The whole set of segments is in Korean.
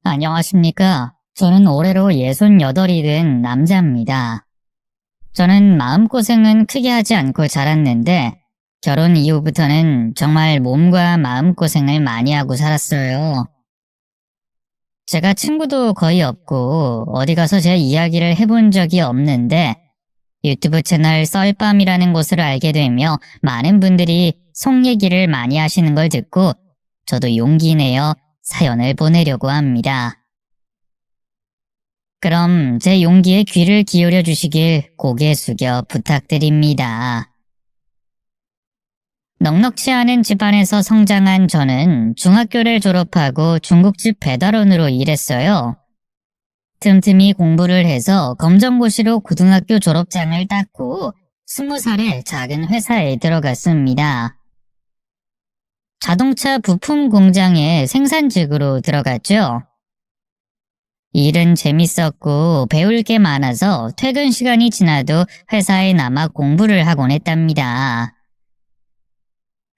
안녕하십니까. 저는 올해로 68이 된 남자입니다. 저는 마음고생은 크게 하지 않고 자랐는데 결혼 이후부터는 정말 몸과 마음고생을 많이 하고 살았어요. 제가 친구도 거의 없고 어디 가서 제 이야기를 해본 적이 없는데 유튜브 채널 썰밤이라는 곳을 알게 되며 많은 분들이 속 얘기를 많이 하시는 걸 듣고 저도 용기 내어 사연을 보내려고 합니다. 그럼 제 용기에 귀를 기울여 주시길 고개 숙여 부탁드립니다. 넉넉치 않은 집안에서 성장한 저는 중학교를 졸업하고 중국집 배달원으로 일했어요. 틈틈이 공부를 해서 검정고시로 고등학교 졸업장을 땄고 20살에 작은 회사에 들어갔습니다. 자동차 부품 공장에 생산직으로 들어갔죠. 일은 재밌었고 배울 게 많아서 퇴근 시간이 지나도 회사에 남아 공부를 하곤 했답니다.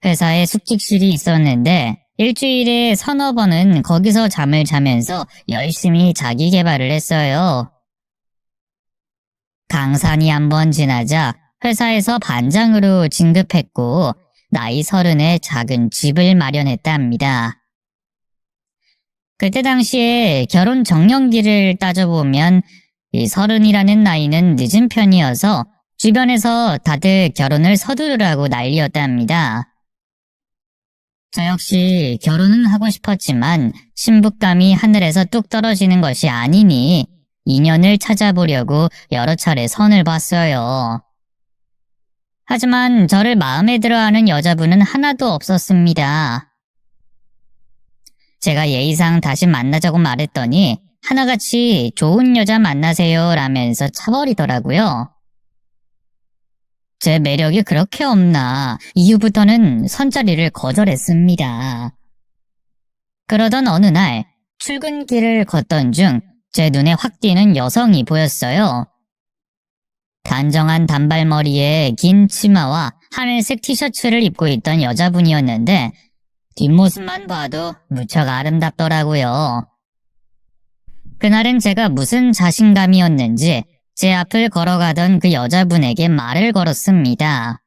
회사에 숙직실이 있었는데 일주일에 서너 번은 거기서 잠을 자면서 열심히 자기 개발을 했어요. 강산이 한 번 지나자 회사에서 반장으로 진급했고 나이 30에 작은 집을 마련했답니다. 그때 당시에 결혼 적령기를 따져보면 이 30이라는 나이는 늦은 편이어서 주변에서 다들 결혼을 서두르라고 난리였답니다. 저 역시 결혼은 하고 싶었지만 신부감이 하늘에서 뚝 떨어지는 것이 아니니 인연을 찾아보려고 여러 차례 선을 봤어요. 하지만 저를 마음에 들어하는 여자분은 하나도 없었습니다. 제가 예의상 다시 만나자고 말했더니 하나같이 좋은 여자 만나세요 라면서 차버리더라고요. 제 매력이 그렇게 없나 이후부터는 선자리를 거절했습니다. 그러던 어느 날 출근길을 걷던 중 제 눈에 확 띄는 여성이 보였어요. 단정한 단발머리에 긴 치마와 하늘색 티셔츠를 입고 있던 여자분이었는데 뒷모습만 봐도 무척 아름답더라고요. 그날은 제가 무슨 자신감이었는지 제 앞을 걸어가던 그 여자분에게 말을 걸었습니다.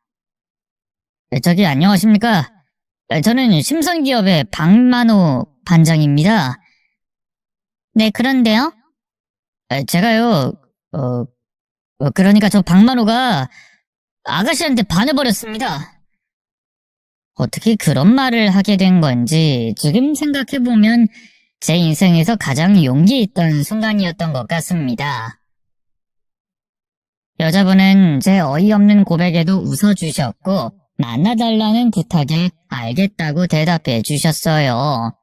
저기 안녕하십니까? 저는 심선기업의 박만호 반장입니다. 네, 그런데요? 제가요, 그러니까 저 박만호가 아가씨한테 반해버렸습니다. 어떻게 그런 말을 하게 된 건지 지금 생각해보면 제 인생에서 가장 용기 있던 순간이었던 것 같습니다. 여자분은 제 어이없는 고백에도 웃어주셨고 만나달라는 부탁에 알겠다고 대답해 주셨어요.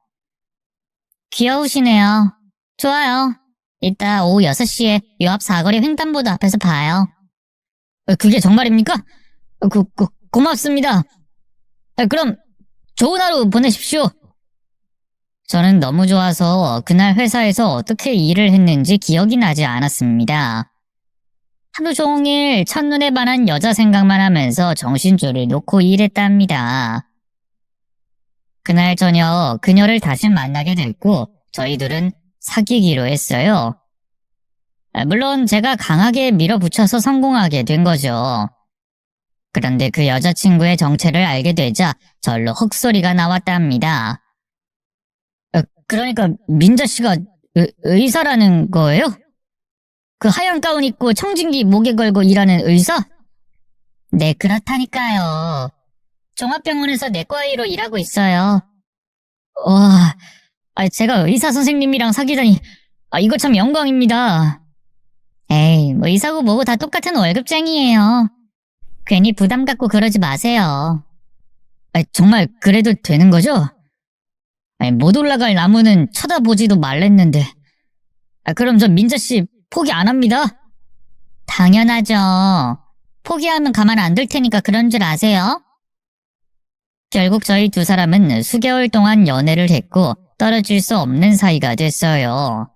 귀여우시네요. 좋아요. 이따 오후 6시에 요 앞 사거리 횡단보도 앞에서 봐요. 그게 정말입니까? 고맙습니다. 그럼 좋은 하루 보내십시오. 저는 너무 좋아서 그날 회사에서 어떻게 일을 했는지 기억이 나지 않았습니다. 하루 종일 첫눈에 반한 여자 생각만 하면서 정신줄을 놓고 일했답니다. 그날 저녁 그녀를 다시 만나게 됐고 저희 둘은 사귀기로 했어요. 물론 제가 강하게 밀어붙여서 성공하게 된 거죠. 그런데 그 여자친구의 정체를 알게 되자 절로 헛소리가 나왔답니다. 그러니까 민자 씨가 의사라는 거예요? 그 하얀 가운 입고 청진기 목에 걸고 일하는 의사? 네, 그렇다니까요. 종합병원에서 내과의로 일하고 있어요. 와, 제가 의사 선생님이랑 사귀다니, 이거 참 영광입니다. 에이, 뭐 의사고 뭐고 다 똑같은 월급쟁이에요. 괜히 부담 갖고 그러지 마세요. 정말 그래도 되는 거죠? 못 올라갈 나무는 쳐다보지도 말랬는데. 그럼 저 민자씨 포기 안 합니다. 당연하죠. 포기하면 가만 안 둘 테니까 그런 줄 아세요? 결국 저희 두 사람은 수개월 동안 연애를 했고 떨어질 수 없는 사이가 됐어요.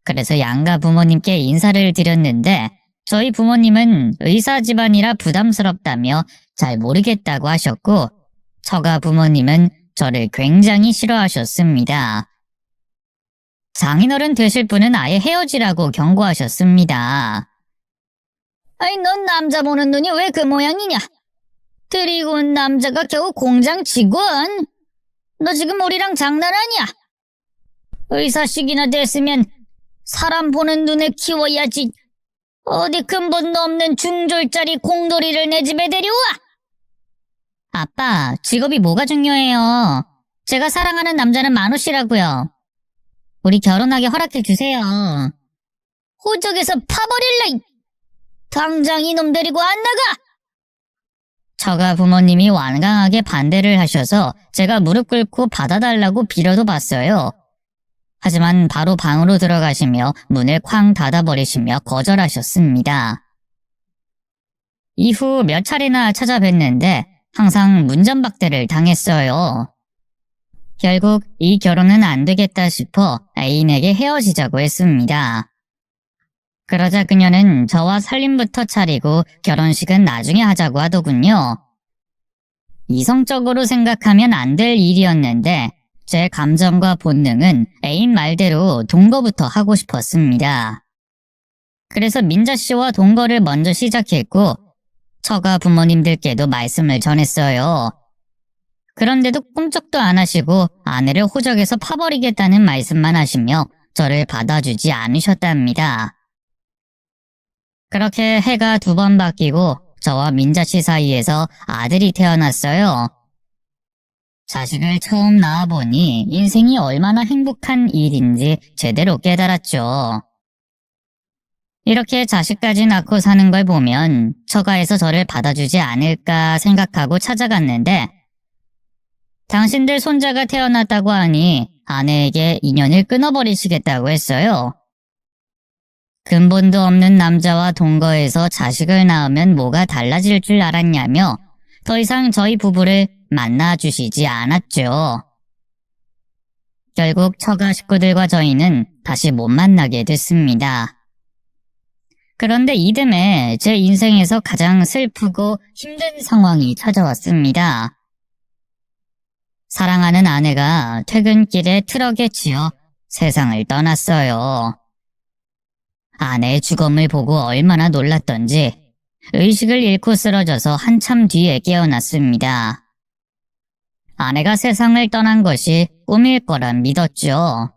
그래서 양가 부모님께 인사를 드렸는데 저희 부모님은 의사 집안이라 부담스럽다며 잘 모르겠다고 하셨고 처가 부모님은 저를 굉장히 싫어하셨습니다. 장인어른 되실 분은 아예 헤어지라고 경고하셨습니다. 아이, 넌 남자 보는 눈이 왜 그 모양이냐? 데리고 온 남자가 겨우 공장 직원? 너 지금 우리랑 장난하냐? 의사식이나 됐으면 사람 보는 눈을 키워야지. 어디 근본도 없는 중졸짜리 공돌이를 내 집에 데려와? 아빠, 직업이 뭐가 중요해요? 제가 사랑하는 남자는 만호 씨라고요. 우리 결혼하게 허락해 주세요. 호적에서 파버릴래! 당장 이놈 데리고 안 나가! 처가 부모님이 완강하게 반대를 하셔서 제가 무릎 꿇고 받아달라고 빌어도 봤어요. 하지만 바로 방으로 들어가시며 문을 쾅 닫아버리시며 거절하셨습니다. 이후 몇 차례나 찾아뵀는데 항상 문전박대를 당했어요. 결국 이 결혼은 안 되겠다 싶어 애인에게 헤어지자고 했습니다. 그러자 그녀는 저와 살림부터 차리고 결혼식은 나중에 하자고 하더군요. 이성적으로 생각하면 안 될 일이었는데 제 감정과 본능은 애인 말대로 동거부터 하고 싶었습니다. 그래서 민자 씨와 동거를 먼저 시작했고 처가 부모님들께도 말씀을 전했어요. 그런데도 꿈쩍도 안 하시고 아내를 호적에서 파버리겠다는 말씀만 하시며 저를 받아주지 않으셨답니다. 그렇게 해가 2번 바뀌고 저와 민자 씨 사이에서 아들이 태어났어요. 자식을 처음 낳아보니 인생이 얼마나 행복한 일인지 제대로 깨달았죠. 이렇게 자식까지 낳고 사는 걸 보면 처가에서 저를 받아주지 않을까 생각하고 찾아갔는데 당신들 손자가 태어났다고 하니 아내에게 인연을 끊어버리시겠다고 했어요. 근본도 없는 남자와 동거해서 자식을 낳으면 뭐가 달라질 줄 알았냐며 더 이상 저희 부부를 만나주시지 않았죠. 결국 처가 식구들과 저희는 다시 못 만나게 됐습니다. 그런데 이듬해 제 인생에서 가장 슬프고 힘든 상황이 찾아왔습니다. 사랑하는 아내가 퇴근길에 트럭에 치여 세상을 떠났어요. 아내의 죽음을 보고 얼마나 놀랐던지 의식을 잃고 쓰러져서 한참 뒤에 깨어났습니다. 아내가 세상을 떠난 것이 꿈일 거란 믿었죠.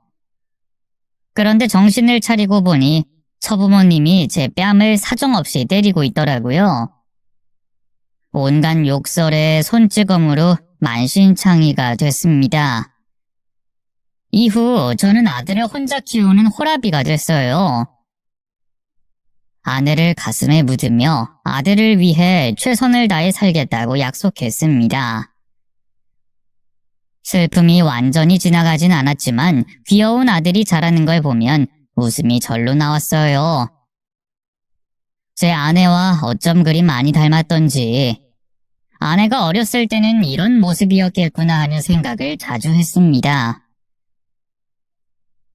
그런데 정신을 차리고 보니 처부모님이 제 뺨을 사정없이 때리고 있더라고요. 온갖 욕설에 손찌검으로 만신창이가 됐습니다. 이후 저는 아들을 혼자 키우는 호라비가 됐어요. 아내를 가슴에 묻으며 아들을 위해 최선을 다해 살겠다고 약속했습니다. 슬픔이 완전히 지나가진 않았지만 귀여운 아들이 자라는 걸 보면 웃음이 절로 나왔어요. 제 아내와 어쩜 그리 많이 닮았던지 아내가 어렸을 때는 이런 모습이었겠구나 하는 생각을 자주 했습니다.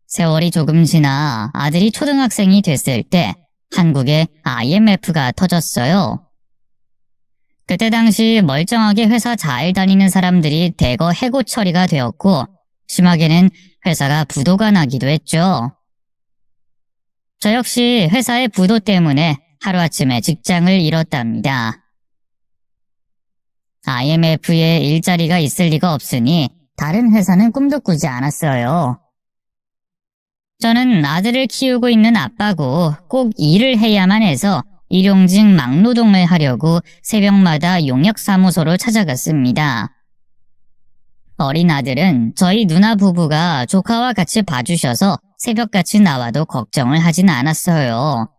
세월이 조금 지나 아들이 초등학생이 됐을 때 한국에 IMF가 터졌어요. 그때 당시 멀쩡하게 회사 잘 다니는 사람들이 대거 해고 처리가 되었고 심하게는 회사가 부도가 나기도 했죠. 저 역시 회사의 부도 때문에 하루아침에 직장을 잃었답니다. IMF에 일자리가 있을 리가 없으니 다른 회사는 꿈도 꾸지 않았어요. 저는 아들을 키우고 있는 아빠고 꼭 일을 해야만 해서 일용직 막노동을 하려고 새벽마다 용역사무소로 찾아갔습니다. 어린 아들은 저희 누나 부부가 조카와 같이 봐주셔서 새벽같이 나와도 걱정을 하진 않았어요.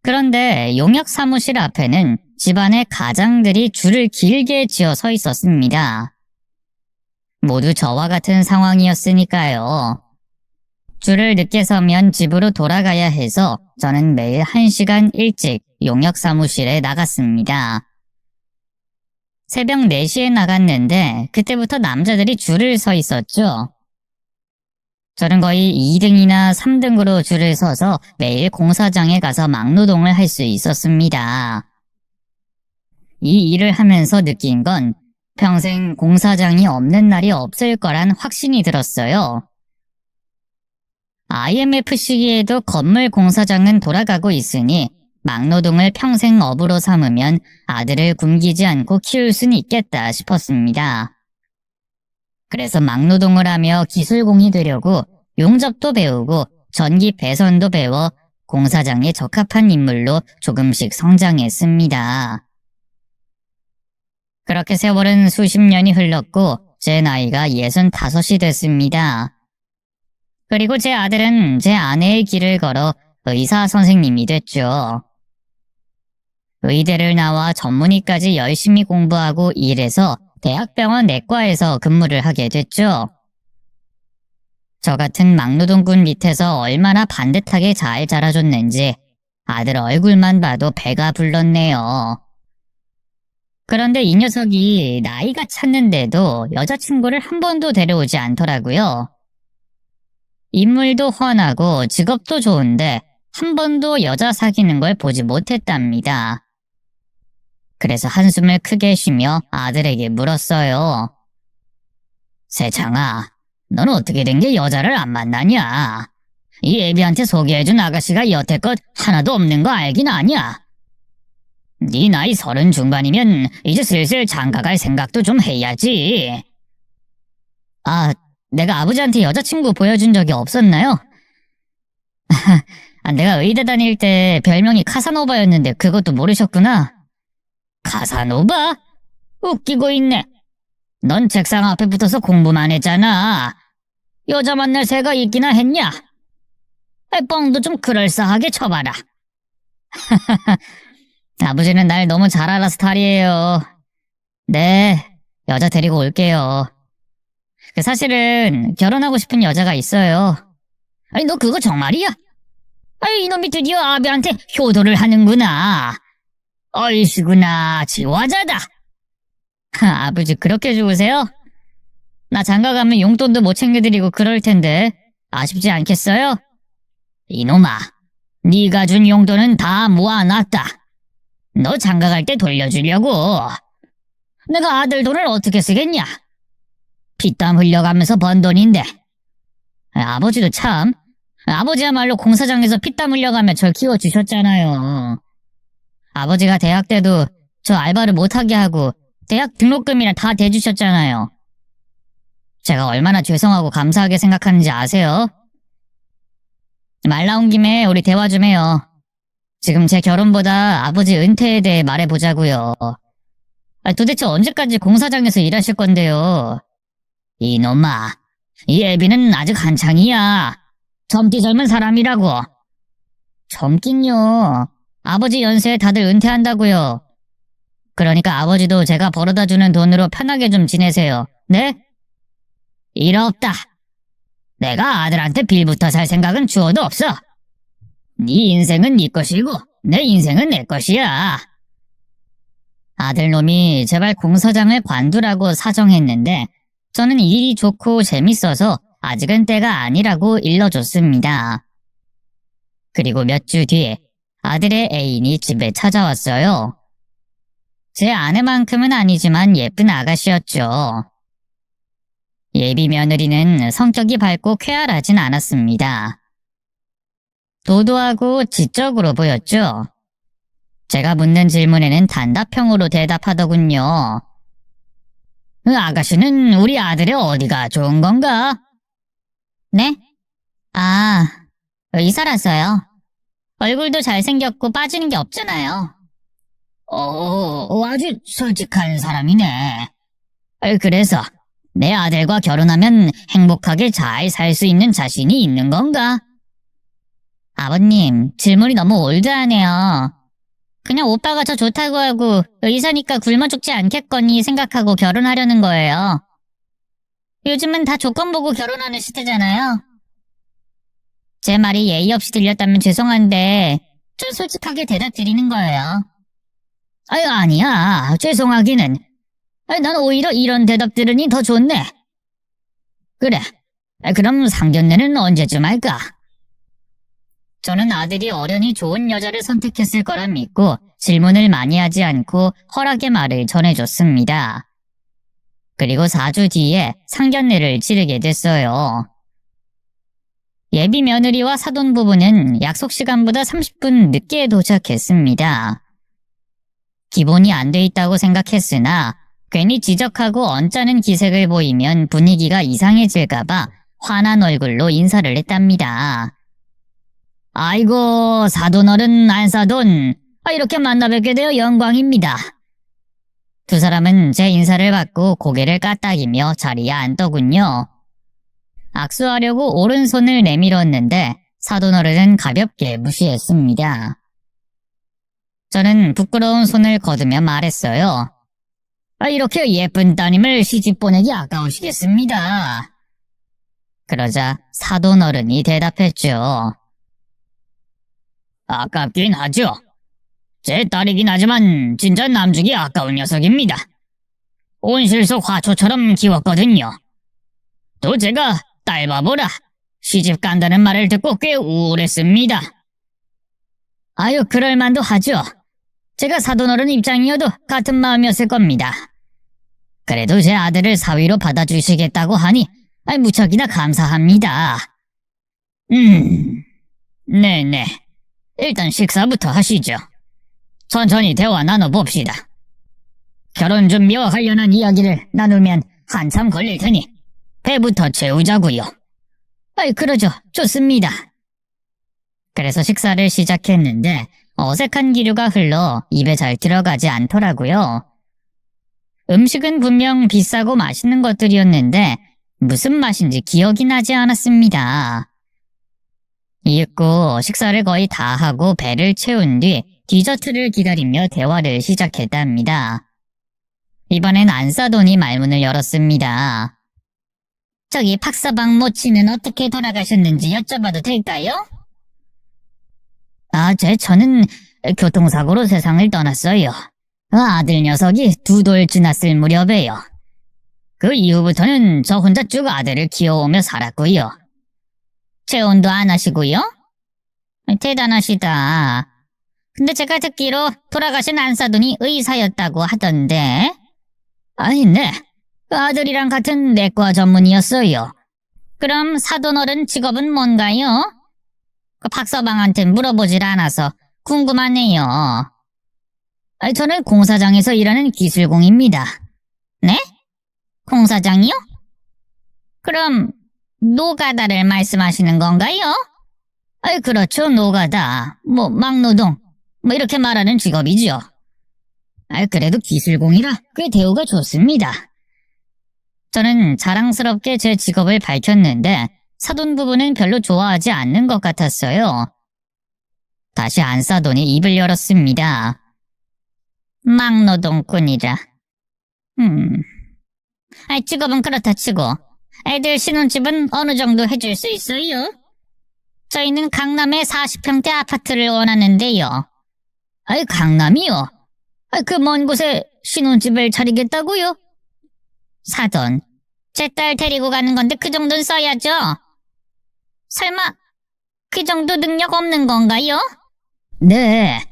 그런데 용역사무실 앞에는 집안의 가장들이 줄을 길게 지어 서 있었습니다. 모두 저와 같은 상황이었으니까요. 줄을 늦게 서면 집으로 돌아가야 해서 저는 매일 1시간 일찍 용역사무실에 나갔습니다. 새벽 4시에 나갔는데 그때부터 남자들이 줄을 서 있었죠. 저는 거의 2등이나 3등으로 줄을 서서 매일 공사장에 가서 막노동을 할 수 있었습니다. 이 일을 하면서 느낀 건 평생 공사장이 없는 날이 없을 거란 확신이 들었어요. IMF 시기에도 건물 공사장은 돌아가고 있으니 막노동을 평생 업으로 삼으면 아들을 굶기지 않고 키울 수는 있겠다 싶었습니다. 그래서 막노동을 하며 기술공이 되려고 용접도 배우고 전기 배선도 배워 공사장에 적합한 인물로 조금씩 성장했습니다. 그렇게 세월은 수십 년이 흘렀고 제 나이가 65이 됐습니다. 그리고 제 아들은 제 아내의 길을 걸어 의사 선생님이 됐죠. 의대를 나와 전문의까지 열심히 공부하고 일해서 대학병원 내과에서 근무를 하게 됐죠. 저 같은 막노동꾼 밑에서 얼마나 반듯하게 잘 자라줬는지 아들 얼굴만 봐도 배가 불렀네요. 그런데 이 녀석이 나이가 찼는데도 여자친구를 한 번도 데려오지 않더라고요. 인물도 훤하고 직업도 좋은데 한 번도 여자 사귀는 걸 보지 못했답니다. 그래서 한숨을 크게 쉬며 아들에게 물었어요. 세창아, 넌 어떻게 된 게 여자를 안 만나냐? 이 애비한테 소개해준 아가씨가 여태껏 하나도 없는 거 알긴 아냐? 네 나이 30 중반이면 이제 슬슬 장가갈 생각도 좀 해야지. 아, 내가 아버지한테 여자친구 보여준 적이 없었나요? 내가 의대 다닐 때 별명이 카사노바였는데 그것도 모르셨구나. 카사노바? 웃기고 있네. 넌 책상 앞에 붙어서 공부만 했잖아. 여자 만날 새가 있기나 했냐? 뻥도 좀 그럴싸하게 쳐봐라. 아버지는 날 너무 잘 알아 스타일이에요. 네, 여자 데리고 올게요. 사실은 결혼하고 싶은 여자가 있어요. 아니, 너 그거 정말이야? 아니, 이놈이 드디어 아비한테 효도를 하는구나. 얼씨구나, 지화자다. 아버지 그렇게 좋으세요? 나 장가 가면 용돈도 못 챙겨드리고 그럴 텐데 아쉽지 않겠어요? 이놈아, 네가 준 용돈은 다 모아놨다. 너 장가 갈 때 돌려주려고. 내가 아들 돈을 어떻게 쓰겠냐? 피땀 흘려가면서 번 돈인데. 아버지도 참, 아버지야말로 공사장에서 피땀 흘려가며 절 키워주셨잖아요. 아버지가 대학 때도 저 알바를 못하게 하고 대학 등록금이나 다 대주셨잖아요. 제가 얼마나 죄송하고 감사하게 생각하는지 아세요? 말 나온 김에 우리 대화 좀 해요. 지금 제 결혼보다 아버지 은퇴에 대해 말해보자고요. 도대체 언제까지 공사장에서 일하실 건데요? 이놈아, 이 애비는 아직 한창이야. 젊디 젊은 사람이라고. 젊긴요. 아버지 연세에 다들 은퇴한다고요. 그러니까 아버지도 제가 벌어다주는 돈으로 편하게 좀 지내세요. 네? 일 없다. 내가 아들한테 빌부터 살 생각은 주어도 없어. 네 인생은 네 것이고 내 인생은 내 것이야. 아들놈이 제발 공사장을 관두라고 사정했는데 저는 일이 좋고 재밌어서 아직은 때가 아니라고 일러줬습니다. 그리고 몇 주 뒤에 아들의 애인이 집에 찾아왔어요. 제 아내만큼은 아니지만 예쁜 아가씨였죠. 예비 며느리는 성격이 밝고 쾌활하진 않았습니다. 도도하고 지적으로 보였죠. 제가 묻는 질문에는 단답형으로 대답하더군요. 아가씨는 우리 아들의 어디가 좋은 건가? 네? 아, 의사라서요. 얼굴도 잘생겼고 빠지는 게 없잖아요. 아주 솔직한 사람이네. 그래서 내 아들과 결혼하면 행복하게 잘 살 수 있는 자신이 있는 건가? 아버님, 질문이 너무 올드하네요. 그냥 오빠가 저 좋다고 하고 의사니까 굶어 죽지 않겠거니 생각하고 결혼하려는 거예요. 요즘은 다 조건 보고 결혼하는 시대잖아요. 제 말이 예의 없이 들렸다면 죄송한데 좀 솔직하게 대답 드리는 거예요. 아니야. 죄송하기는. 난 오히려 이런 대답 들으니 더 좋네. 그래. 그럼 상견례는 언제쯤 할까? 저는 아들이 어련히 좋은 여자를 선택했을 거라 믿고 질문을 많이 하지 않고 허락의 말을 전해줬습니다. 그리고 4주 뒤에 상견례를 치르게 됐어요. 예비 며느리와 사돈 부부는 약속 시간보다 30분 늦게 도착했습니다. 기본이 안 돼 있다고 생각했으나 괜히 지적하고 언짢은 기색을 보이면 분위기가 이상해질까봐 화난 얼굴로 인사를 했답니다. 아이고, 사돈어른 안사돈, 이렇게 만나 뵙게 되어 영광입니다. 두 사람은 제 인사를 받고 고개를 까딱이며 자리에 앉더군요. 악수하려고 오른손을 내밀었는데 사돈어른은 가볍게 무시했습니다. 저는 부끄러운 손을 거두며 말했어요. 이렇게 예쁜 따님을 시집 보내기 아까우시겠습니다. 그러자 사돈어른이 대답했죠. 아깝긴 하죠. 제 딸이긴 하지만 진짜 남주기 아까운 녀석입니다. 온실 속 화초처럼 키웠거든요. 또 제가 딸 바보라 시집 간다는 말을 듣고 꽤 우울했습니다. 아유, 그럴만도 하죠. 제가 사돈어른 입장이어도 같은 마음이었을 겁니다. 그래도 제 아들을 사위로 받아주시겠다고 하니 무척이나 감사합니다. 네네. 일단 식사부터 하시죠. 천천히 대화 나눠봅시다. 결혼 준비와 관련한 이야기를 나누면 한참 걸릴 테니 배부터 채우자고요. 그러죠. 좋습니다. 그래서 식사를 시작했는데 어색한 기류가 흘러 입에 잘 들어가지 않더라고요. 음식은 분명 비싸고 맛있는 것들이었는데 무슨 맛인지 기억이 나지 않았습니다. 이윽고 식사를 거의 다 하고 배를 채운 뒤 디저트를 기다리며 대화를 시작했답니다. 이번엔 안사돈이 말문을 열었습니다. 저기 박서방 모친은 어떻게 돌아가셨는지 여쭤봐도 될까요? 저는 교통사고로 세상을 떠났어요. 아들 녀석이 2돌 지났을 무렵에요. 그 이후부터는 저 혼자 쭉 아들을 키워오며 살았고요. 재혼도 안 하시고요? 대단하시다. 근데 제가 듣기로 돌아가신 안사돈이 의사였다고 하던데. 네. 그 아들이랑 같은 내과 전문의였어요. 그럼 사돈어른 직업은 뭔가요? 그 박서방한테 물어보질 않아서 궁금하네요. 저는 공사장에서 일하는 기술공입니다. 네? 공사장이요? 그럼 노가다를 말씀하시는 건가요? 그렇죠, 노가다. 막노동. 이렇게 말하는 직업이죠. 그래도 기술공이라 꽤 대우가 좋습니다. 저는 자랑스럽게 제 직업을 밝혔는데 사돈 부부는 별로 좋아하지 않는 것 같았어요. 다시 안사돈이 입을 열었습니다. 막노동꾼이라. 직업은 그렇다 치고 애들 신혼집은 어느 정도 해줄 수 있어요? 저희는 강남에 40평대 아파트를 원하는데요. 강남이요? 그 먼 곳에 신혼집을 차리겠다고요? 사돈, 제 딸 데리고 가는 건데 그 정도는 써야죠. 설마 그 정도 능력 없는 건가요? 네.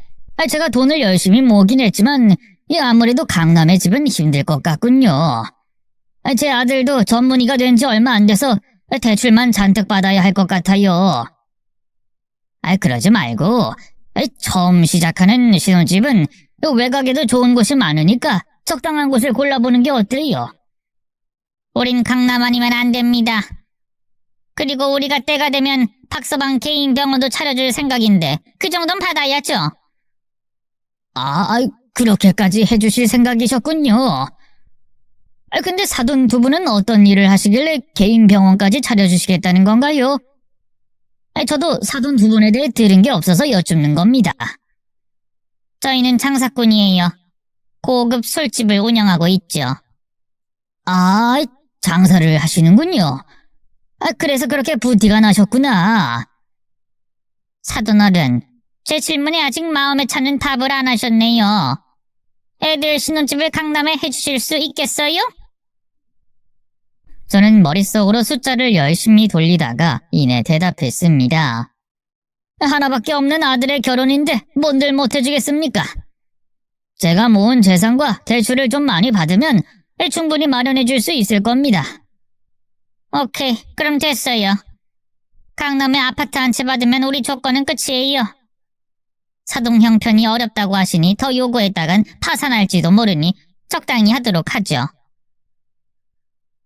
제가 돈을 열심히 모으긴 했지만 아무래도 강남의 집은 힘들 것 같군요. 제 아들도 전문의가 된 지 얼마 안 돼서 대출만 잔뜩 받아야 할 것 같아요. 그러지 말고 처음 시작하는 신혼집은 외곽에도 좋은 곳이 많으니까 적당한 곳을 골라보는 게 어때요? 우린 강남 아니면 안 됩니다. 그리고 우리가 때가 되면 박서방 개인 병원도 차려줄 생각인데 그 정도는 받아야죠. 그렇게까지 해주실 생각이셨군요. 근데 사돈 두 분은 어떤 일을 하시길래 개인 병원까지 차려주시겠다는 건가요? 저도 사돈 두 분에 대해 들은 게 없어서 여쭙는 겁니다. 저희는 장사꾼이에요. 고급 술집을 운영하고 있죠. 장사를 하시는군요. 그래서 그렇게 부티가 나셨구나. 사돈어른, 제 질문에 아직 마음에 차는 답을 안 하셨네요. 애들 신혼집을 강남에 해주실 수 있겠어요? 저는 머릿속으로 숫자를 열심히 돌리다가 이내 대답했습니다. 하나밖에 없는 아들의 결혼인데 뭔들 못해주겠습니까? 제가 모은 재산과 대출을 좀 많이 받으면 충분히 마련해줄 수 있을 겁니다. 오케이, 그럼 됐어요. 강남에 아파트 한 채 받으면 우리 조건은 끝이에요. 사돈 형편이 어렵다고 하시니 더 요구했다간 파산할지도 모르니 적당히 하도록 하죠.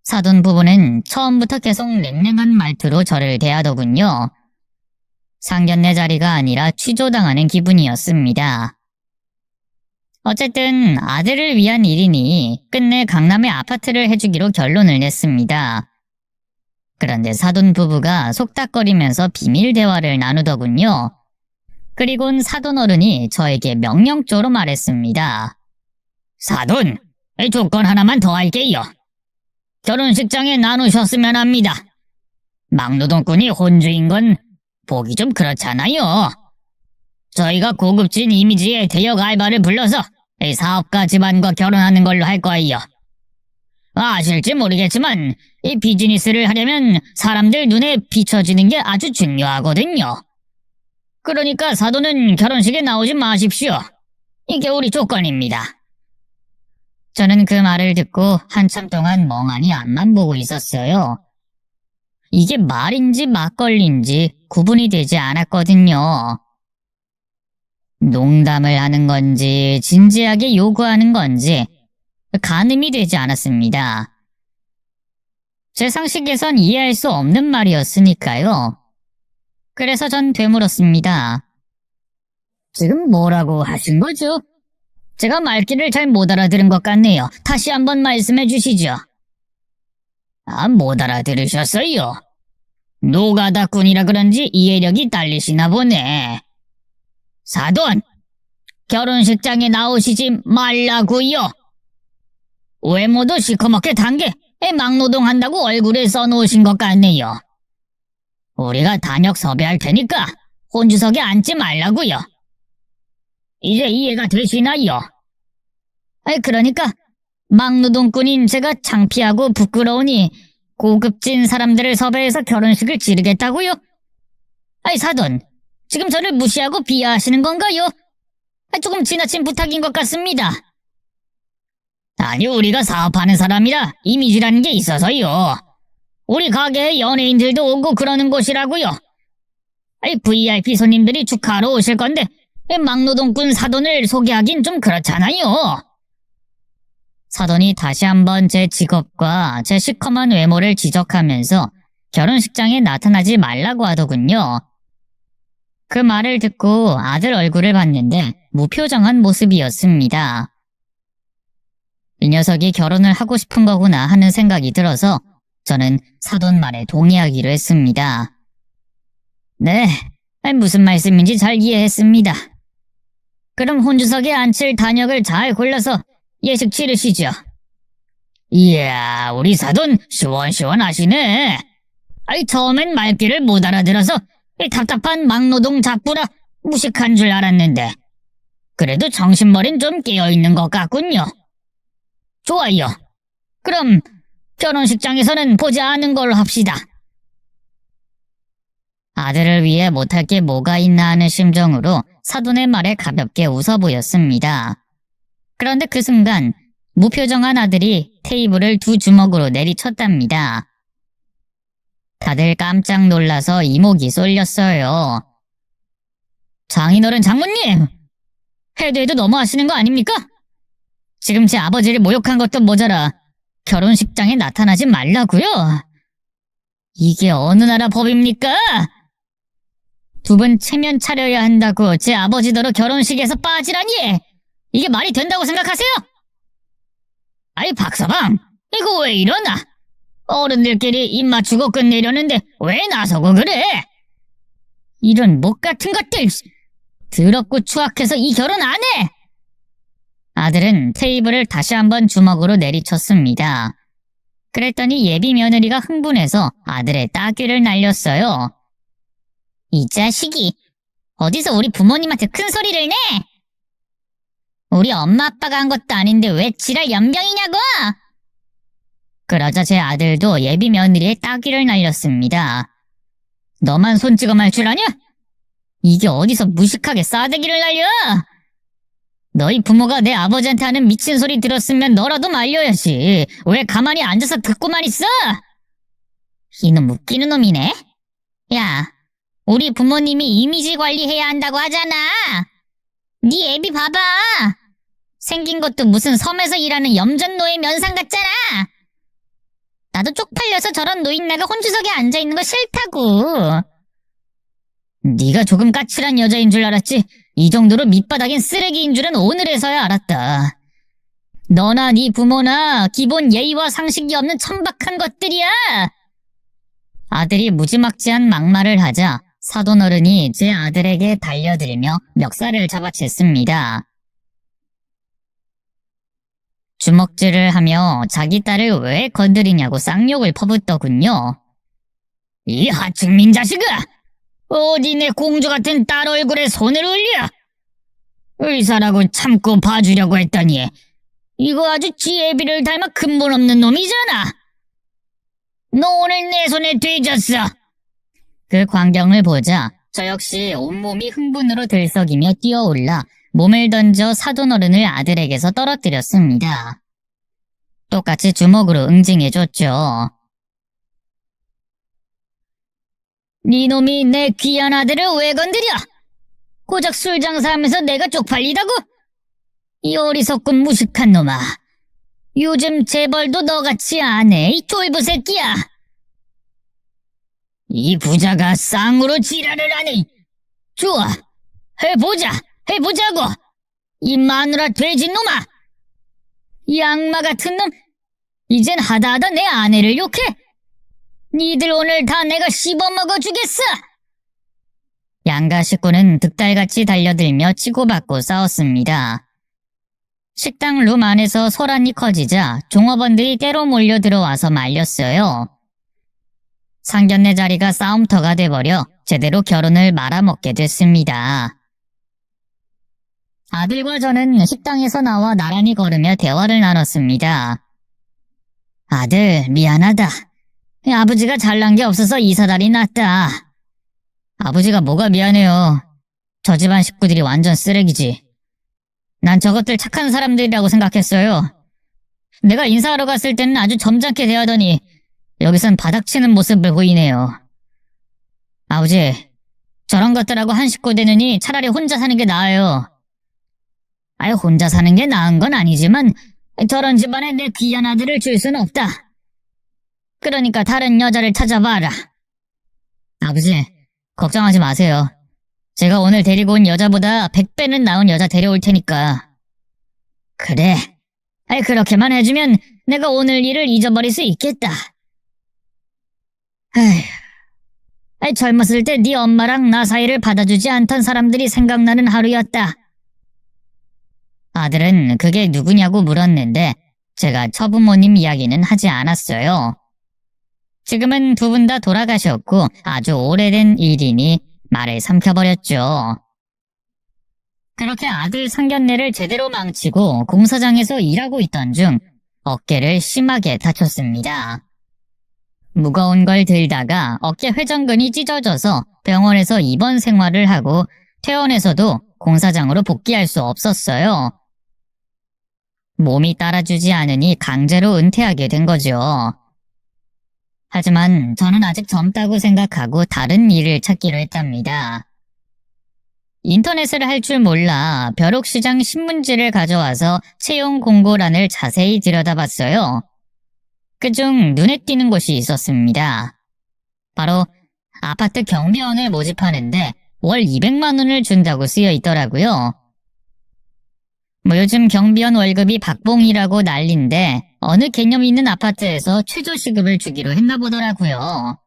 사돈 부부는 처음부터 계속 냉랭한 말투로 저를 대하더군요. 상견례 자리가 아니라 취조당하는 기분이었습니다. 어쨌든 아들을 위한 일이니 끝내 강남에 아파트를 해주기로 결론을 냈습니다. 그런데 사돈 부부가 속닥거리면서 비밀 대화를 나누더군요. 그리곤 사돈 어른이 저에게 명령조로 말했습니다. 사돈, 조건 하나만 더 할게요. 결혼식장에 나누셨으면 합니다. 막노동꾼이 혼주인 건 보기 좀 그렇잖아요. 저희가 고급진 이미지의 대역 알바를 불러서 사업가 집안과 결혼하는 걸로 할 거예요. 아실지 모르겠지만 이 비즈니스를 하려면 사람들 눈에 비춰지는 게 아주 중요하거든요. 그러니까 사돈은 결혼식에 나오지 마십시오. 이게 우리 조건입니다. 저는 그 말을 듣고 한참 동안 멍하니 앞만 보고 있었어요. 이게 말인지 막걸리인지 구분이 되지 않았거든요. 농담을 하는 건지 진지하게 요구하는 건지 가늠이 되지 않았습니다. 제 상식에선 이해할 수 없는 말이었으니까요. 그래서 전 되물었습니다. 지금 뭐라고 하신 거죠? 제가 말귀를 잘 못 알아들은 것 같네요. 다시 한번 말씀해 주시죠. 못 알아들으셨어요? 노가다꾼이라 그런지 이해력이 딸리시나 보네. 사돈, 결혼식장에 나오시지 말라고요. 외모도 시커멓게 단게 막노동한다고 얼굴에 써놓으신 것 같네요. 우리가 단역 섭외할 테니까 혼주석에 앉지 말라고요. 이제 이해가 되시나요? 그러니까 막노동꾼인 제가 창피하고 부끄러우니 고급진 사람들을 섭외해서 결혼식을 치르겠다고요? 사돈, 지금 저를 무시하고 비하하시는 건가요? 조금 지나친 부탁인 것 같습니다. 아니, 우리가 사업하는 사람이라 이미지라는 게 있어서요. 우리 가게에 연예인들도 오고 그러는 곳이라고요. VIP 손님들이 축하하러 오실 건데 막노동꾼 사돈을 소개하긴 좀 그렇잖아요. 사돈이 다시 한번 제 직업과 제 시커먼 외모를 지적하면서 결혼식장에 나타나지 말라고 하더군요. 그 말을 듣고 아들 얼굴을 봤는데 무표정한 모습이었습니다. 이 녀석이 결혼을 하고 싶은 거구나 하는 생각이 들어서 저는 사돈 말에 동의하기로 했습니다. 네, 무슨 말씀인지 잘 이해했습니다. 그럼 혼주석에 앉힐 단역을 잘 골라서 예식 치르시죠. 이야, 우리 사돈 시원시원하시네. 처음엔 말귀를 못 알아들어서 답답한 막노동 작부라 무식한 줄 알았는데 그래도 정신머린 좀 깨어있는 것 같군요. 좋아요. 그럼 결혼식장에서는 보지 않은 걸로 합시다. 아들을 위해 못할 게 뭐가 있나 하는 심정으로 사돈의 말에 가볍게 웃어 보였습니다. 그런데 그 순간 무표정한 아들이 테이블을 두 주먹으로 내리쳤답니다. 다들 깜짝 놀라서 이목이 쏠렸어요. 장인어른 장모님! 해도 너무하시는 거 아닙니까? 지금 제 아버지를 모욕한 것도 모자라 결혼식장에 나타나지 말라고요? 이게 어느 나라 법입니까? 두 분 체면 차려야 한다고 제 아버지더러 결혼식에서 빠지라니! 이게 말이 된다고 생각하세요? 박서방, 이거 왜 이러나? 어른들끼리 입 맞추고 끝내려는데 왜 나서고 그래? 이런 목 같은 것들! 더럽고 추악해서 이 결혼 안 해! 아들은 테이블을 다시 한번 주먹으로 내리쳤습니다. 그랬더니 예비 며느리가 흥분해서 아들의 따귀를 날렸어요. 이 자식이 어디서 우리 부모님한테 큰 소리를 내? 우리 엄마 아빠가 한 것도 아닌데 왜 지랄 연병이냐고! 그러자 제 아들도 예비 며느리의 따귀를 날렸습니다. 너만 손 찍어 말 줄 아냐? 이게 어디서 무식하게 싸대기를 날려? 너희 부모가 내 아버지한테 하는 미친 소리 들었으면 너라도 말려야지. 왜 가만히 앉아서 듣고만 있어? 이놈 웃기는 놈이네. 야, 우리 부모님이 이미지 관리해야 한다고 하잖아. 네 애비 봐봐. 생긴 것도 무슨 섬에서 일하는 염전노예 면상 같잖아. 나도 쪽팔려서 저런 노인네가 혼주석에 앉아있는 거 싫다고. 네가 조금 까칠한 여자인 줄 알았지. 이 정도로 밑바닥인 쓰레기인 줄은 오늘에서야 알았다. 너나 네 부모나 기본 예의와 상식이 없는 천박한 것들이야. 아들이 무지막지한 막말을 하자 사돈어른이 제 아들에게 달려들며 멱살을 잡아챘습니다. 주먹질을 하며 자기 딸을 왜 건드리냐고 쌍욕을 퍼붓더군요. 이 하층민 자식아! 어디 내 공주 같은 딸 얼굴에 손을 올려! 의사라고 참고 봐주려고 했더니 이거 아주 지애비를 닮아 근본 없는 놈이잖아. 너 오늘 내 손에 뒤졌어. 그 광경을 보자 저 역시 온몸이 흥분으로 들썩이며 뛰어올라 몸을 던져 사돈어른을 아들에게서 떨어뜨렸습니다. 똑같이 주먹으로 응징해줬죠. 네 놈이 내 귀한 아들을 왜 건드려? 고작 술 장사하면서 내가 쪽팔리다고? 이 어리석군 무식한 놈아. 요즘 재벌도 너같이 안 해, 이 쫄부 새끼야. 이 부자가 쌍으로 지랄을 하니. 좋아, 해보자고. 이 마누라 돼지놈아. 이 악마 같은 놈, 이젠 하다하다 내 아내를 욕해. 니들 오늘 다 내가 씹어먹어주겠어. 양가 식구는 득달같이 달려들며 치고받고 싸웠습니다. 식당 룸 안에서 소란이 커지자 종업원들이 때로 몰려 들어와서 말렸어요. 상견례 자리가 싸움터가 돼버려 제대로 결혼을 말아먹게 됐습니다. 아들과 저는 식당에서 나와 나란히 걸으며 대화를 나눴습니다. 아들, 미안하다. 아버지가 잘난 게 없어서 이사달이 났다. 아버지가 뭐가 미안해요. 저 집안 식구들이 완전 쓰레기지. 난 저것들 착한 사람들이라고 생각했어요. 내가 인사하러 갔을 때는 아주 점잖게 대하더니 여기선 바닥치는 모습을 보이네요. 아버지, 저런 것들하고 한 식구 되느니 차라리 혼자 사는 게 나아요. 아유, 혼자 사는 게 나은 건 아니지만 저런 집안에 내 귀한 아들을 줄 수는 없다. 그러니까 다른 여자를 찾아봐라. 아버지, 걱정하지 마세요. 제가 오늘 데리고 온 여자보다 100배는 나은 여자 데려올 테니까. 그래. 그렇게만 해주면 내가 오늘 일을 잊어버릴 수 있겠다. 젊었을 때 네 엄마랑 나 사이를 받아주지 않던 사람들이 생각나는 하루였다. 아들은 그게 누구냐고 물었는데 제가 처부모님 이야기는 하지 않았어요. 지금은 두 분 다 돌아가셨고 아주 오래된 일이니 말을 삼켜버렸죠. 그렇게 아들 상견례를 제대로 망치고 공사장에서 일하고 있던 중 어깨를 심하게 다쳤습니다. 무거운 걸 들다가 어깨 회전근이 찢어져서 병원에서 입원 생활을 하고 퇴원해서도 공사장으로 복귀할 수 없었어요. 몸이 따라주지 않으니 강제로 은퇴하게 된 거죠. 하지만 저는 아직 젊다고 생각하고 다른 일을 찾기로 했답니다. 인터넷을 할 줄 몰라 벼룩시장 신문지를 가져와서 채용 공고란을 자세히 들여다봤어요. 그중 눈에 띄는 곳이 있었습니다. 바로 아파트 경비원을 모집하는데 월 200만 원을 준다고 쓰여 있더라고요. 요즘 경비원 월급이 박봉이라고 난린데 어느 개념 있는 아파트에서 최저시급을 주기로 했나 보더라고요.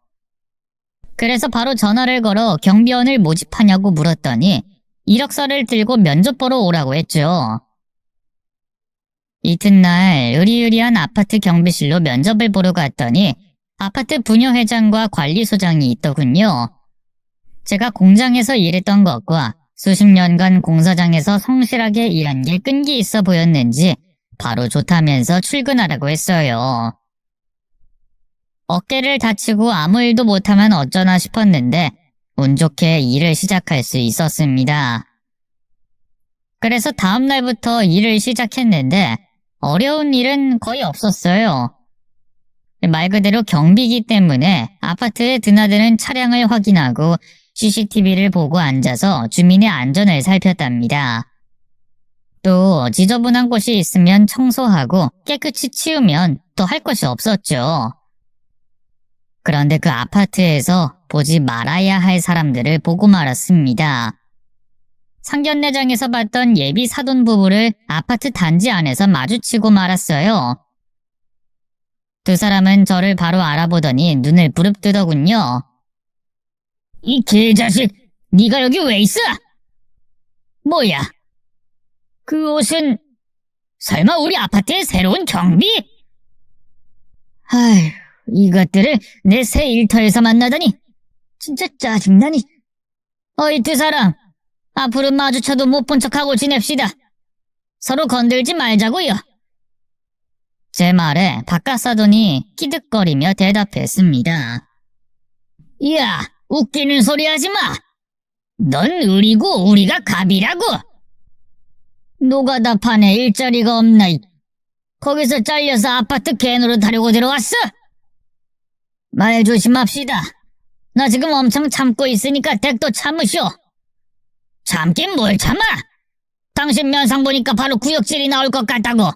그래서 바로 전화를 걸어 경비원을 모집하냐고 물었더니 이력서를 들고 면접 보러 오라고 했죠. 이튿날 으리으리한 아파트 경비실로 면접을 보러 갔더니 아파트 부녀회장과 관리소장이 있더군요. 제가 공장에서 일했던 것과 수십 년간 공사장에서 성실하게 일한 게 끈기 있어 보였는지 바로 좋다면서 출근하라고 했어요. 어깨를 다치고 아무 일도 못하면 어쩌나 싶었는데 운 좋게 일을 시작할 수 있었습니다. 그래서 다음 날부터 일을 시작했는데 어려운 일은 거의 없었어요. 말 그대로 경비기 때문에 아파트에 드나드는 차량을 확인하고 CCTV를 보고 앉아서 주민의 안전을 살폈답니다. 또 지저분한 곳이 있으면 청소하고 깨끗이 치우면 또 할 것이 없었죠. 그런데 그 아파트에서 보지 말아야 할 사람들을 보고 말았습니다. 상견례장에서 봤던 예비 사돈 부부를 아파트 단지 안에서 마주치고 말았어요. 두 사람은 저를 바로 알아보더니 눈을 부릅뜨더군요. 이 개자식, 네가 여기 왜 있어? 뭐야? 그 옷은 설마 우리 아파트의 새로운 경비? 아휴, 이것들을 내 새 일터에서 만나다니 진짜 짜증나니. 어이 두 사람, 앞으로 마주쳐도 못 본 척하고 지냅시다. 서로 건들지 말자고요. 제 말에 바깥 사돈이 키득거리며 대답했습니다. 이야, 웃기는 소리 하지 마. 넌 을이고 우리가 갑이라고. 노가다 판에 일자리가 없나. 거기서 잘려서 아파트 개 노릇하려고 들어왔어? 말 조심합시다. 나 지금 엄청 참고 있으니까 댁도 참으시오. 참긴 뭘 참아? 당신 면상 보니까 바로 구역질이 나올 것 같다고.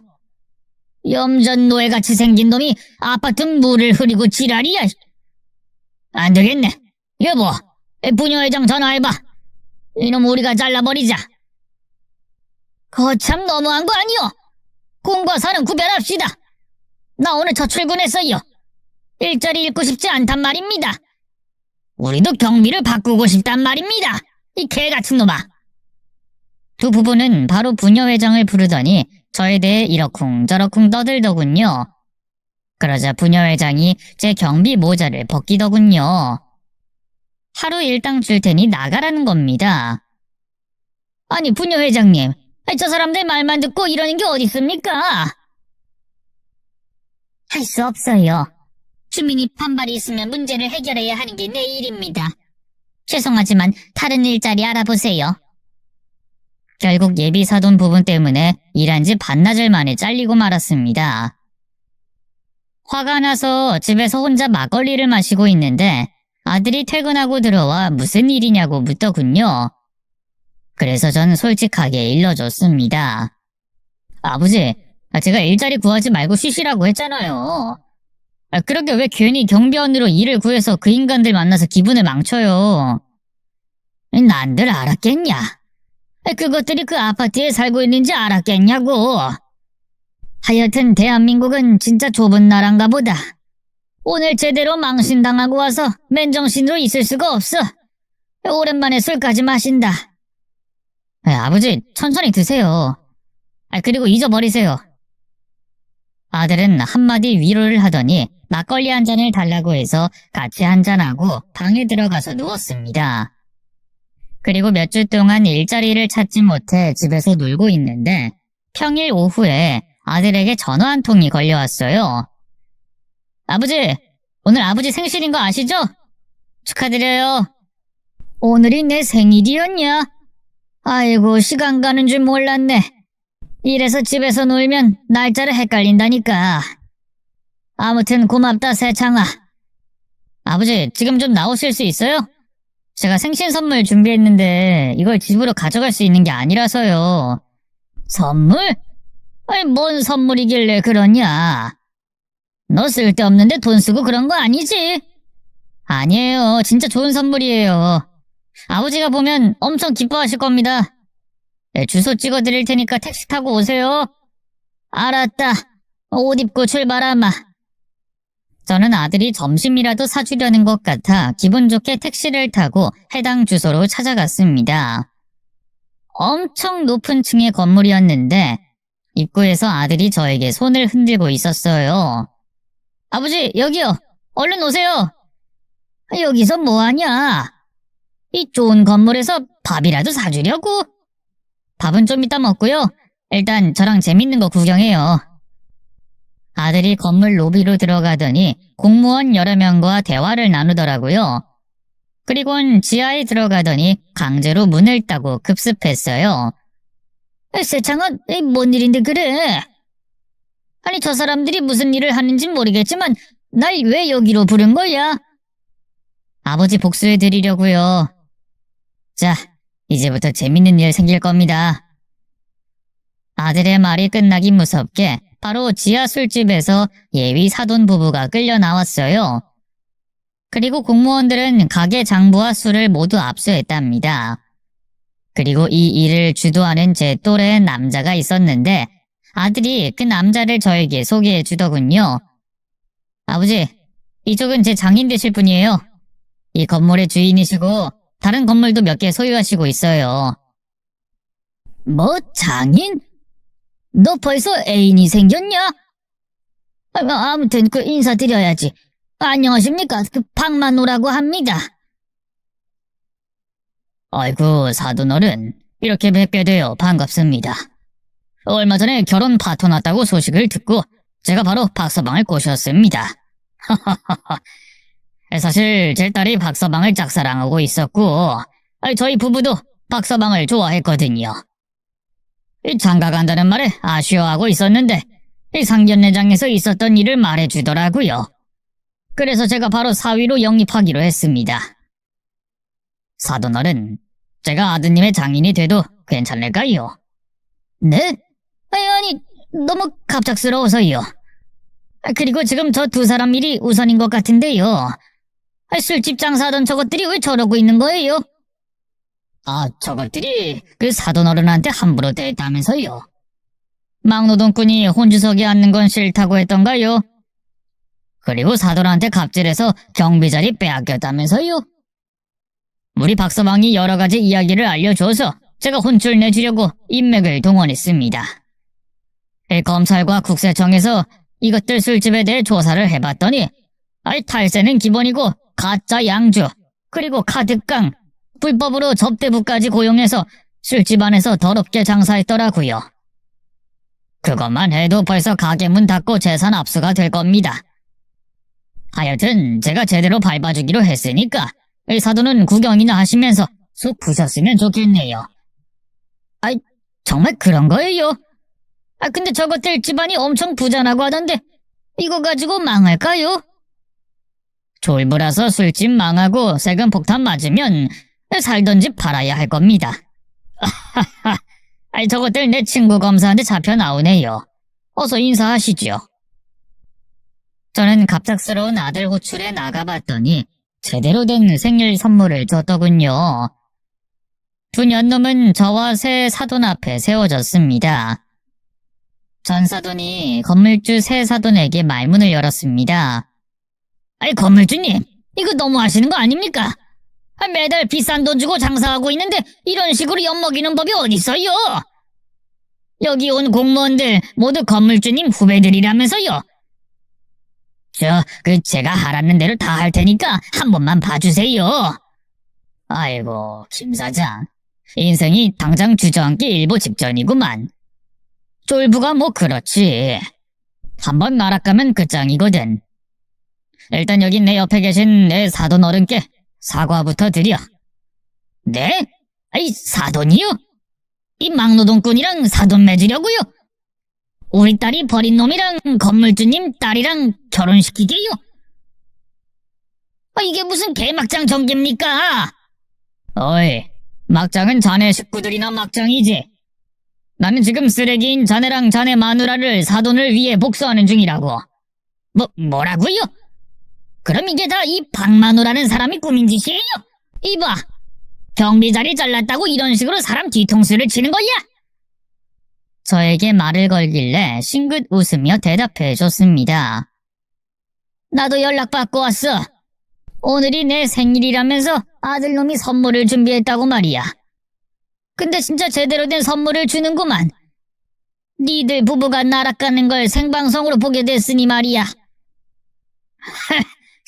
염전 노예같이 생긴 놈이 아파트 물을 흐리고 지랄이야. 안 되겠네. 여보, 부녀회장 전화해봐. 이놈 우리가 잘라버리자. 거참 너무한 거 아니오? 공과 사는 구별합시다. 나 오늘 첫 출근했어요. 일자리 잃고 싶지 않단 말입니다. 우리도 경비를 바꾸고 싶단 말입니다. 이 개같은 놈아. 두 부부는 바로 부녀회장을 부르더니 저에 대해 이러쿵저러쿵 떠들더군요. 그러자 부녀회장이 제 경비 모자를 벗기더군요. 하루 일당 줄 테니 나가라는 겁니다. 아니 부녀회장님, 저 사람들 말만 듣고 이러는 게 어딨습니까? 할 수 없어요. 주민이 반발이 있으면 문제를 해결해야 하는 게 내 일입니다. 죄송하지만 다른 일자리 알아보세요. 결국 예비 사돈 부분 때문에 일한 지 반나절 만에 잘리고 말았습니다. 화가 나서 집에서 혼자 막걸리를 마시고 있는데 아들이 퇴근하고 들어와 무슨 일이냐고 묻더군요. 그래서 전 솔직하게 일러줬습니다. 아버지, 제가 일자리 구하지 말고 쉬시라고 했잖아요. 그렇게 왜 괜히 경비원으로 일을 구해서 그 인간들 만나서 기분을 망쳐요. 난들 알았겠냐? 그것들이 그 아파트에 살고 있는지 알았겠냐고. 하여튼 대한민국은 진짜 좁은 나라인가 보다. 오늘 제대로 망신당하고 와서 맨정신으로 있을 수가 없어. 오랜만에 술까지 마신다. 아버지, 천천히 드세요. 그리고 잊어버리세요. 아들은 한마디 위로를 하더니 막걸리 한 잔을 달라고 해서 같이 한잔하고 방에 들어가서 누웠습니다. 그리고 몇 주 동안 일자리를 찾지 못해 집에서 놀고 있는데 평일 오후에 아들에게 전화 한 통이 걸려왔어요. 아버지, 오늘 아버지 생신인 거 아시죠? 축하드려요. 오늘이 내 생일이었냐? 아이고, 시간 가는 줄 몰랐네. 이래서 집에서 놀면 날짜를 헷갈린다니까. 아무튼 고맙다, 새창아. 아버지, 지금 좀 나오실 수 있어요? 제가 생신 선물 준비했는데 이걸 집으로 가져갈 수 있는 게 아니라서요. 선물? 아니, 뭔 선물이길래 그러냐? 너 쓸데없는데 돈 쓰고 그런 거 아니지? 아니에요. 진짜 좋은 선물이에요. 아버지가 보면 엄청 기뻐하실 겁니다. 주소 찍어드릴 테니까 택시 타고 오세요. 알았다. 옷 입고 출발하마. 저는 아들이 점심이라도 사주려는 것 같아 기분 좋게 택시를 타고 해당 주소로 찾아갔습니다. 엄청 높은 층의 건물이었는데 입구에서 아들이 저에게 손을 흔들고 있었어요. 아버지, 여기요. 얼른 오세요. 여기서 뭐하냐? 이 좋은 건물에서 밥이라도 사주려고? 밥은 좀 이따 먹고요. 일단 저랑 재밌는 거 구경해요. 아들이 건물 로비로 들어가더니 공무원 여러 명과 대화를 나누더라고요. 그리고는 지하에 들어가더니 강제로 문을 따고 급습했어요. 세창아, 뭔 일인데 그래? 아니, 저 사람들이 무슨 일을 하는지 모르겠지만 날 왜 여기로 부른 거야? 아버지 복수해 드리려고요. 자, 이제부터 재밌는 일 생길 겁니다. 아들의 말이 끝나기 무섭게 바로 지하 술집에서 예비 사돈 부부가 끌려 나왔어요. 그리고 공무원들은 가게 장부와 술을 모두 압수했답니다. 그리고 이 일을 주도하는 제 또래의 남자가 있었는데 아들이 그 남자를 저에게 소개해 주더군요. 아버지, 이쪽은 제 장인 되실 분이에요. 이 건물의 주인이시고 다른 건물도 몇 개 소유하시고 있어요. 뭐 장인? 너 벌써 애인이 생겼냐? 아무튼 인사드려야지. 안녕하십니까? 박만호라고 합니다. 아이고 사돈어른, 이렇게 뵙게 되어 반갑습니다. 얼마 전에 결혼 파토 났다고 소식을 듣고 제가 바로 박서방을 꼬셨습니다. 사실 제 딸이 박서방을 짝사랑하고 있었고 저희 부부도 박서방을 좋아했거든요. 장가 간다는 말에 아쉬워하고 있었는데 상견례장에서 있었던 일을 말해주더라고요. 그래서 제가 바로 사위로 영입하기로 했습니다. 사돈어른, 제가 아드님의 장인이 돼도 괜찮을까요? 네? 아니, 너무 갑작스러워서요. 그리고 지금 저 두 사람 일이 우선인 것 같은데요. 술집 장사하던 저것들이 왜 저러고 있는 거예요? 저것들이 그 사돈어른한테 함부로 대했다면서요. 막노동꾼이 혼주석에 앉는 건 싫다고 했던가요? 그리고 사돈한테 갑질해서 경비 자리 빼앗겼다면서요? 우리 박서방이 여러 가지 이야기를 알려줘서 제가 혼쭐 내주려고 인맥을 동원했습니다. 검찰과 국세청에서 이것들 술집에 대해 조사를 해봤더니 탈세는 기본이고 가짜 양주, 그리고 카드깡, 불법으로 접대부까지 고용해서 술집 안에서 더럽게 장사했더라고요. 그것만 해도 벌써 가게 문 닫고 재산 압수가 될 겁니다. 하여튼 제가 제대로 밟아주기로 했으니까 사돈은 구경이나 하시면서 속 푸셨으면 좋겠네요. 정말 그런 거예요? 근데 저것들 집안이 엄청 부자라고 하던데 이거 가지고 망할까요? 졸부라서 술집 망하고 세금 폭탄 맞으면 살던 집 팔아야 할 겁니다. 저것들 내 친구 검사한테 잡혀 나오네요. 어서 인사하시죠. 저는 갑작스러운 아들 호출에 나가봤더니 제대로 된 생일 선물을 줬더군요. 두 년놈은 저와 새 사돈 앞에 세워졌습니다. 전 사돈이 건물주 새 사돈에게 말문을 열었습니다. 건물주님, 이거 너무 하시는 거 아닙니까? 매달 비싼 돈 주고 장사하고 있는데 이런 식으로 엿먹이는 법이 어딨어요? 여기 온 공무원들 모두 건물주님 후배들이라면서요. 제가 하라는 대로 다 할 테니까 한 번만 봐주세요. 아이고, 김 사장. 인생이 당장 주저앉기 일보 직전이구만. 쫄부가 뭐 그렇지. 한번 나락가면 끝장이거든. 일단 여기 내 옆에 계신 내 사돈 어른께 사과부터 드려. 네? 사돈이요? 이 막노동꾼이랑 사돈 맺으려고요? 우리 딸이 버린 놈이랑 건물주님 딸이랑 결혼시키게요? 이게 무슨 개막장 전개입니까? 어이, 막장은 자네 식구들이나 막장이지. 나는 지금 쓰레기인 자네랑 자네 마누라를 사돈을 위해 복수하는 중이라고. 뭐라고요? 그럼 이게 다 이 박마누라는 사람이 꾸민 짓이에요? 이봐, 경비 자리 잘랐다고 이런 식으로 사람 뒤통수를 치는 거야? 저에게 말을 걸길래 싱긋 웃으며 대답해 줬습니다. 나도 연락받고 왔어. 오늘이 내 생일이라면서 아들놈이 선물을 준비했다고 말이야. 근데 진짜 제대로 된 선물을 주는구만. 니들 부부가 나락가는 걸 생방송으로 보게 됐으니 말이야.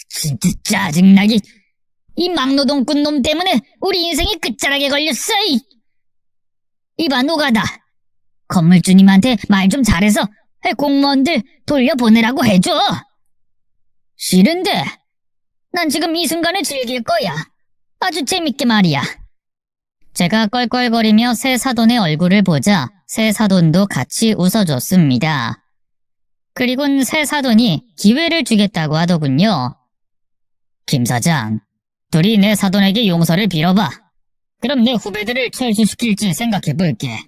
진짜 짜증나게. 이 막노동꾼 놈 때문에 우리 인생이 끝자락에 걸렸어. 이봐 노가다. 건물주님한테 말 좀 잘해서 공무원들 돌려보내라고 해줘. 싫은데. 난 지금 이 순간을 즐길 거야. 아주 재밌게 말이야. 제가 껄껄거리며 새 사돈의 얼굴을 보자 새 사돈도 같이 웃어줬습니다. 그리곤 새 사돈이 기회를 주겠다고 하더군요. 김 사장, 둘이 내 사돈에게 용서를 빌어봐. 그럼 내 후배들을 철수시킬지 생각해볼게.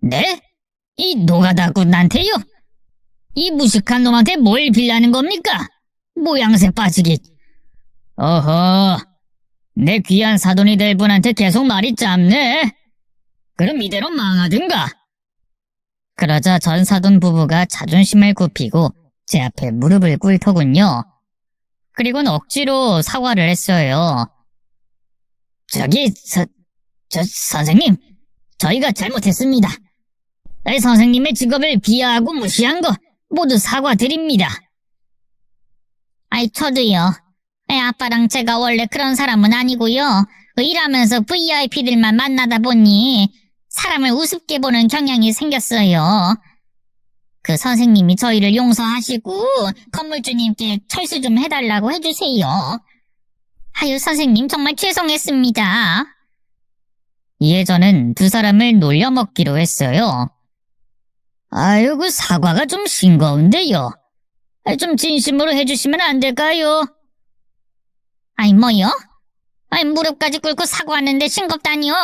네? 이 노가다꾼한테요? 이 무식한 놈한테 뭘 빌라는 겁니까? 모양새 빠지기. 어허, 내 귀한 사돈이 될 분한테 계속 말이 짧네. 그럼 이대로 망하든가. 그러자 전 사돈 부부가 자존심을 굽히고 제 앞에 무릎을 꿇더군요. 그리고는 억지로 사과를 했어요. 선생님, 저희가 잘못했습니다. 선생님의 직업을 비하하고 무시한 거 모두 사과드립니다. 저도요. 아빠랑 제가 원래 그런 사람은 아니고요. 일하면서 VIP들만 만나다 보니 사람을 우습게 보는 경향이 생겼어요. 그 선생님이 저희를 용서하시고 건물주님께 철수 좀 해달라고 해주세요. 아유, 선생님 정말 죄송했습니다. 이에 저는 두 사람을 놀려먹기로 했어요. 아유, 그 사과가 좀 싱거운데요. 좀 진심으로 해주시면 안 될까요? 뭐요? 무릎까지 꿇고 사과하는데 싱겁다니요?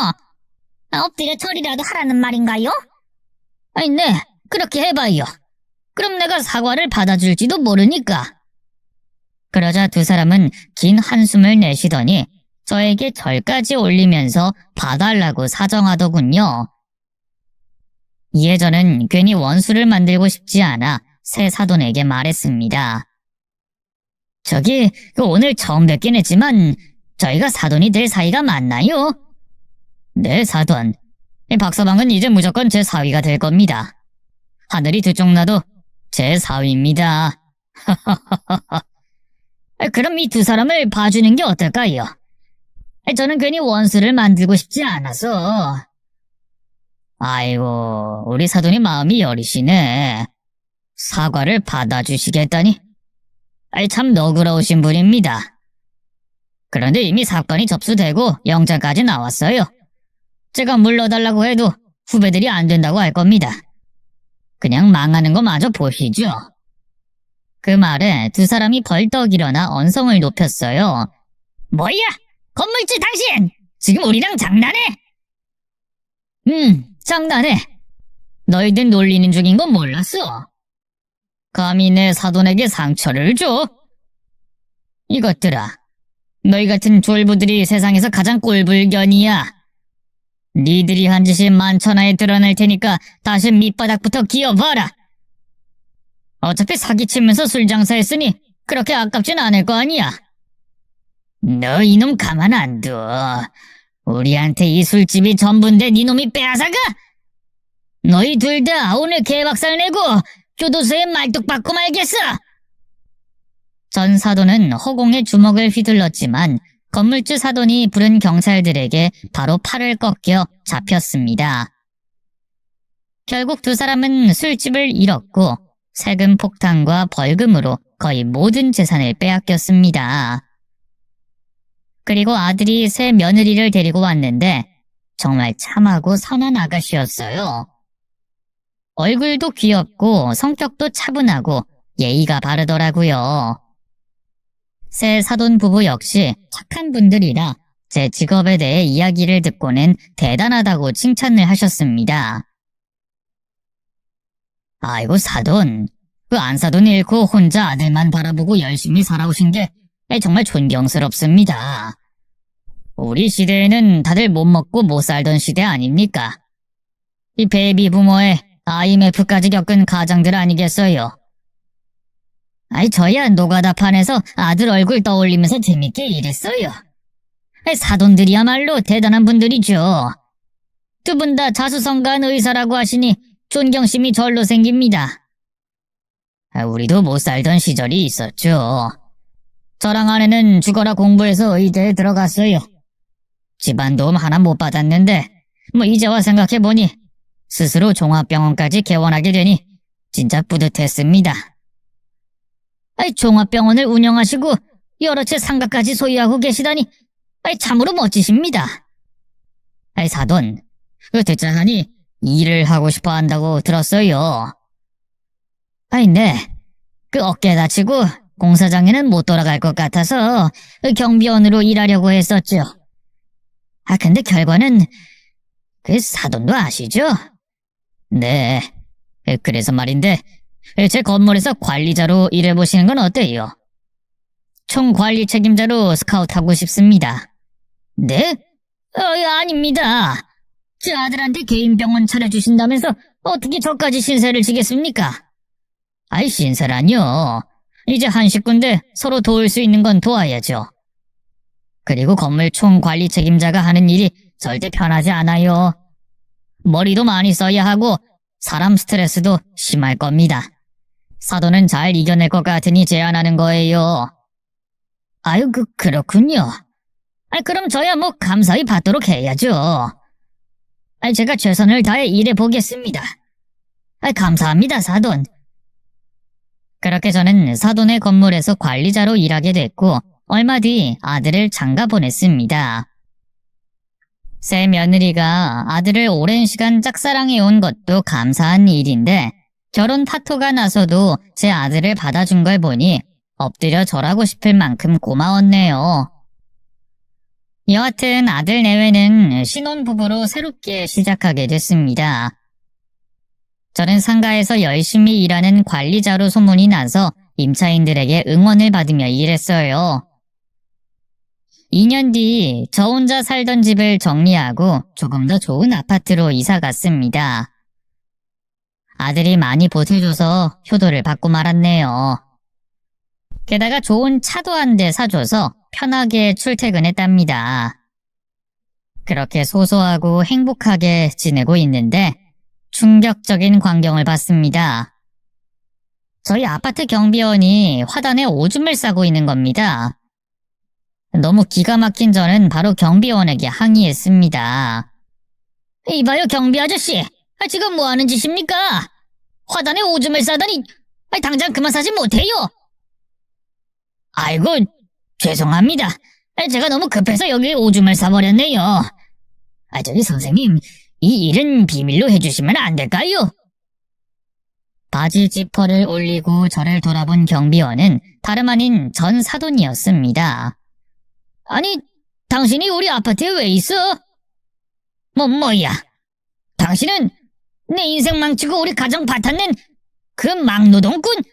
엎드려 절이라도 하라는 말인가요? 네, 그렇게 해봐요. 그럼 내가 사과를 받아줄지도 모르니까. 그러자 두 사람은 긴 한숨을 내쉬더니 저에게 절까지 올리면서 봐달라고 사정하더군요. 이에 저는 괜히 원수를 만들고 싶지 않아 새 사돈에게 말했습니다. 저기, 오늘 처음 뵙긴 했지만 저희가 사돈이 될 사이가 맞나요? 네, 사돈. 박서방은 이제 무조건 제 사위가 될 겁니다. 하늘이 두 쪽 나도 제 사위입니다. 그럼 이 두 사람을 봐주는 게 어떨까요? 저는 괜히 원수를 만들고 싶지 않아서. 아이고, 우리 사돈이 마음이 여리시네. 사과를 받아주시겠다니. 참 너그러우신 분입니다. 그런데 이미 사건이 접수되고 영장까지 나왔어요. 제가 물러달라고 해도 후배들이 안 된다고 할 겁니다. 그냥 망하는 거 마저 보시죠. 그 말에 두 사람이 벌떡 일어나 언성을 높였어요. 뭐야? 건물주 당신! 지금 우리랑 장난해? 장난해. 너희들 놀리는 중인 건 몰랐어. 감히 내 사돈에게 상처를 줘? 이것들아, 너희 같은 졸부들이 세상에서 가장 꼴불견이야. 니들이 한 짓이 만천하에 드러날 테니까 다시 밑바닥부터 기어봐라. 어차피 사기치면서 술 장사했으니 그렇게 아깝진 않을 거 아니야. 너 이놈 가만 안 둬. 우리한테 이 술집이 전부인데 니놈이 빼앗아가? 너희 둘 다 오늘 개박살 내고 교도소에 말뚝 박고 말겠어. 전 사돈은 허공에 주먹을 휘둘렀지만 건물주 사돈이 부른 경찰들에게 바로 팔을 꺾여 잡혔습니다. 결국 두 사람은 술집을 잃었고 세금 폭탄과 벌금으로 거의 모든 재산을 빼앗겼습니다. 그리고 아들이 새 며느리를 데리고 왔는데 정말 참하고 선한 아가씨였어요. 얼굴도 귀엽고 성격도 차분하고 예의가 바르더라고요. 새 사돈 부부 역시 착한 분들이라 제 직업에 대해 이야기를 듣고는 대단하다고 칭찬을 하셨습니다. 아이고 사돈, 그 안사돈 잃고 혼자 아들만 바라보고 열심히 살아오신 게 정말 존경스럽습니다. 우리 시대에는 다들 못 먹고 못 살던 시대 아닙니까? 이 베이비 부모의 IMF까지 겪은 가장들 아니겠어요? 저야 노가다판에서 아들 얼굴 떠올리면서 재밌게 일했어요. 사돈들이야말로 대단한 분들이죠. 두 분 다 자수성가한 의사라고 하시니 존경심이 절로 생깁니다. 우리도 못 살던 시절이 있었죠. 저랑 아내는 죽어라 공부해서 의대에 들어갔어요. 집안 도움 하나 못 받았는데 이제와 생각해보니 스스로 종합병원까지 개원하게 되니 진짜 뿌듯했습니다. 종합병원을 운영하시고 여러 채 상가까지 소유하고 계시다니 참으로 멋지십니다. 사돈, 듣자 하니 일을 하고 싶어 한다고 들었어요. 아이, 네. 그 어깨 다치고 공사장에는 못 돌아갈 것 같아서 경비원으로 일하려고 했었죠. 근데 결과는 그 사돈도 아시죠? 네. 그래서 말인데 제 건물에서 관리자로 일해보시는 건 어때요? 총관리 책임자로 스카우트하고 싶습니다. 네? 아닙니다. 제 아들한테 개인 병원 차려주신다면서 어떻게 저까지 신세를 지겠습니까? 아이, 신세라뇨. 이제 한 식구인데 서로 도울 수 있는 건 도와야죠. 그리고 건물 총관리 책임자가 하는 일이 절대 편하지 않아요. 머리도 많이 써야 하고 사람 스트레스도 심할 겁니다. 사돈은 잘 이겨낼 것 같으니 제안하는 거예요. 아유, 그렇군요. 그럼 저야 뭐 감사히 받도록 해야죠. 제가 최선을 다해 일해보겠습니다. 감사합니다, 사돈. 그렇게 저는 사돈의 건물에서 관리자로 일하게 됐고 얼마 뒤 아들을 장가 보냈습니다. 새 며느리가 아들을 오랜 시간 짝사랑해온 것도 감사한 일인데 결혼 파토가 나서도 제 아들을 받아준 걸 보니 엎드려 절하고 싶을 만큼 고마웠네요. 여하튼 아들 내외는 신혼부부로 새롭게 시작하게 됐습니다. 저는 상가에서 열심히 일하는 관리자로 소문이 나서 임차인들에게 응원을 받으며 일했어요. 2년 뒤 저 혼자 살던 집을 정리하고 조금 더 좋은 아파트로 이사 갔습니다. 아들이 많이 보태줘서 효도를 받고 말았네요. 게다가 좋은 차도 한 대 사줘서 편하게 출퇴근했답니다. 그렇게 소소하고 행복하게 지내고 있는데 충격적인 광경을 봤습니다. 저희 아파트 경비원이 화단에 오줌을 싸고 있는 겁니다. 너무 기가 막힌 저는 바로 경비원에게 항의했습니다. 이봐요, 경비 아저씨. 지금 뭐 하는 짓입니까? 화단에 오줌을 싸다니 당장 그만 싸지 못해요. 아이고, 죄송합니다. 제가 너무 급해서 여기 오줌을 싸버렸네요. 저기 선생님, 이 일은 비밀로 해주시면 안 될까요? 바지 지퍼를 올리고 저를 돌아본 경비원은 다름 아닌 전 사돈이었습니다. 아니, 당신이 우리 아파트에 왜 있어? 뭐야? 당신은 내 인생 망치고 우리 가정 파탄낸 그 막노동꾼?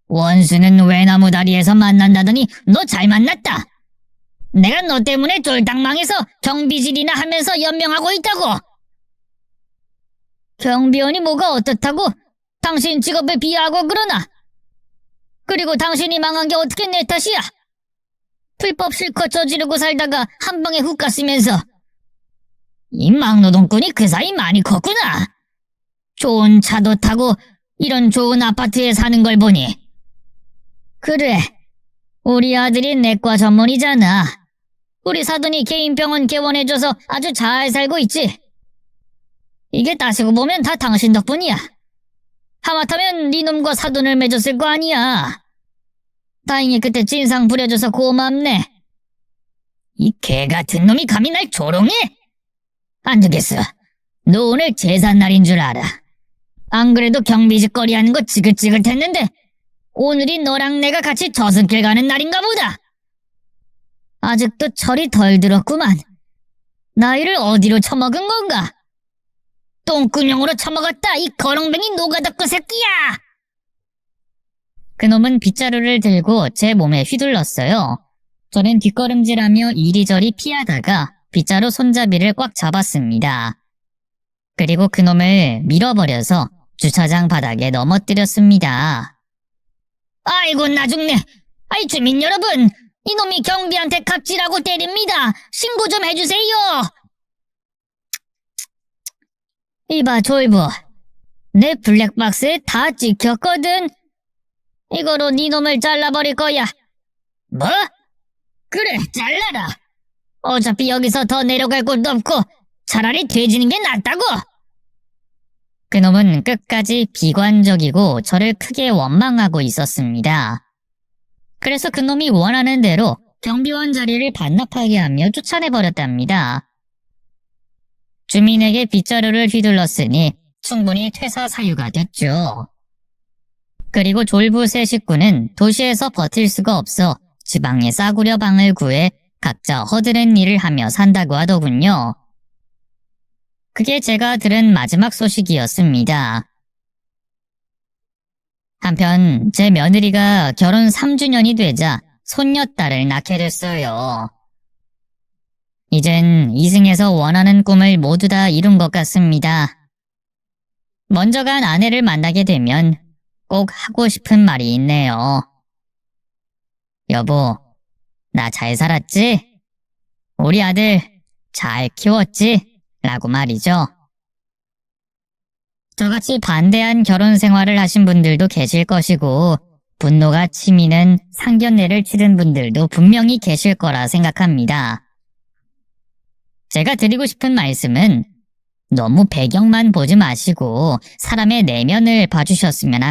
원수는 외나무 다리에서 만난다더니 너 잘 만났다. 내가 너 때문에 쫄딱 망해서 경비질이나 하면서 연명하고 있다고. 경비원이 뭐가 어떻다고 당신 직업에 비하하고 그러나? 그리고 당신이 망한 게 어떻게 내 탓이야? 불법 실컷 저지르고 살다가 한 방에 훅 갔으면서. 이 막노동꾼이 그 사이 많이 컸구나. 좋은 차도 타고 이런 좋은 아파트에 사는 걸 보니. 그래, 우리 아들이 내과 전문이잖아. 우리 사돈이 개인 병원 개원해줘서 아주 잘 살고 있지. 이게 따지고 보면 다 당신 덕분이야. 하마터면 네 놈과 사돈을 맺었을 거 아니야. 다행히 그때 진상 부려줘서 고맙네. 이 개같은 놈이 감히 날 조롱해? 안 되겠어. 너 오늘 제삿날인 줄 알아. 안 그래도 경비짓거리 하는 거 지긋지긋했는데 오늘이 너랑 내가 같이 저승길 가는 날인가 보다. 아직도 철이 덜 들었구만. 나이를 어디로 처먹은 건가? 똥구녕으로 처먹었다, 이 거렁뱅이 노가다꺼 새끼야! 그놈은 빗자루를 들고 제 몸에 휘둘렀어요. 저는 뒷걸음질하며 이리저리 피하다가 빗자루 손잡이를 꽉 잡았습니다. 그리고 그놈을 밀어버려서 주차장 바닥에 넘어뜨렸습니다. 아이고, 나 죽네. 주민 여러분, 이놈이 경비한테 갑질하고 때립니다. 신고 좀 해주세요. 이봐, 졸부. 내 블랙박스에 다 찍혔거든. 이거로 네 놈을 잘라버릴 거야. 뭐? 그래, 잘라라. 어차피 여기서 더 내려갈 곳도 없고 차라리 돼지는 게 낫다고. 그놈은 끝까지 비관적이고 저를 크게 원망하고 있었습니다. 그래서 그놈이 원하는 대로 경비원 자리를 반납하게 하며 쫓아내버렸답니다. 주민에게 빗자루를 휘둘렀으니 충분히 퇴사 사유가 됐죠. 그리고 졸부 세 식구는 도시에서 버틸 수가 없어 지방에 싸구려 방을 구해 각자 허드렛 일을 하며 산다고 하더군요. 그게 제가 들은 마지막 소식이었습니다. 한편 제 며느리가 결혼 3주년이 되자 손녀딸을 낳게 됐어요. 이젠 이승에서 원하는 꿈을 모두 다 이룬 것 같습니다. 먼저 간 아내를 만나게 되면 꼭 하고 싶은 말이 있네요. 여보, 나 잘 살았지? 우리 아들 잘 키웠지? 라고 말이죠. 저같이 반대한 결혼 생활을 하신 분들도 계실 것이고 분노가 치미는 상견례를 치른 분들도 분명히 계실 거라 생각합니다. 제가 드리고 싶은 말씀은 너무 배경만 보지 마시고 사람의 내면을 봐주셨으면 합니다.